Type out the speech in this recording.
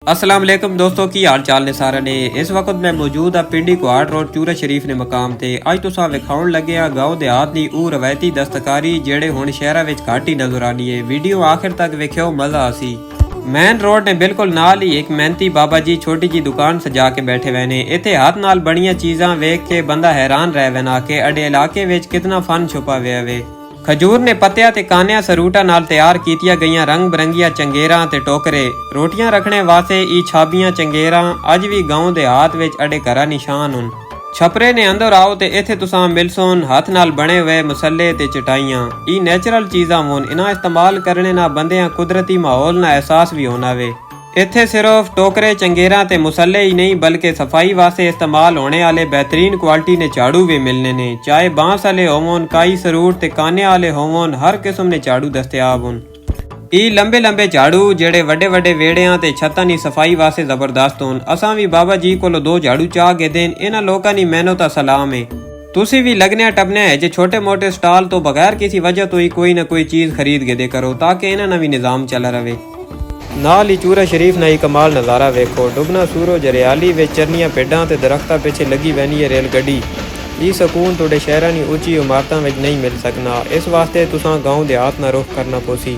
अस्सलाम वालेकुम दोस्तों की हाल चाल ने सारे ने। इस वक्त मैं मौजूद हाँ पिंडी कुहाड़ रोड चूरा शरीफ ने मकाम ते। अज तुसा विखाउण लगे हाँ गाँव देहात दी ਉਹ रवायती दस्तकारी जेड़े हुण शहरां विच घट ही नजर आनी है। वीडियो आखिर तक वेखियो, मजा आसी। मेन रोड ने बिल्कुल नाल ही एक मेहनती बाबा जी छोटी जी दुकान सजा के बैठे हुए ने। इत्थे हाथ नाल बणियां चीज़ां वेख के बंदा हैरान रह वैना के अडे इलाके विच कितना फन छुपा हुआ वे। खजूर ने पत्तियां ते कानिया सरूटा नाल तैयार कीतिया गईयां रंग बरंगिया चंगेरां ते टोकरे। रोटियां रखने वास्ते ई छाबियां चंगेरां अज भी गाँव दे हाथ विच अडे घरा निशान हुन। छपरे ने अंदर आओ ते इत्थे तुसां मिलसोन हाथ नाल बने हुए मसले ते चटाइयां। ई नेचुरल चीज़ां होन, इन्हां इस्तेमाल करने ना बंदियां कुदरती माहौल ना एहसास भी होना वे। इत्थे सिर्फ टोकरे चंगेरां ते मुसल्ले ही नहीं बल्कि सफाई वास्ते इस्तेमाल होने वाले बेहतरीन क्वालिटी ने झाड़ू भी मिलने ने। चाहे बांस वाले होवन, काई सरूट ते काने वाले होवन, हर किस्म ने झाड़ू दस्तयाब होन। ई लंबे लंबे झाड़ू जेड़े वड्डे वड्डे वेड़ियां ते छत्तां दी सफाई वास्ते जबरदस्त होन। असां भी बाबा जी कोलों 2 झाड़ू चाह के देन। इन्हां लोकां दी मेहनत दा सलाम है। तुसी भी लगने टपने है जे छोटे मोटे स्टॉल तो बगैर किसी वजह तो ही कोई ना कोई चीज़ खरीद के दे करो ताकि इन्हां दा भी निज़ाम चला रहे। नाल ही चूरा शरीफ ना ही कमाल नज़ारा वेखो। डुबना सूरज हरियाली विच चरनियां पेड़ां ते दरख्तां पिछे लगी वैनी है रेलगड्डी। ये सकून तुहाडे शहरां दी उच्ची इमारतां विच नहीं मिल सकना। इस वास्ते तुसां गाँव देहात ना रुख करना पोसी।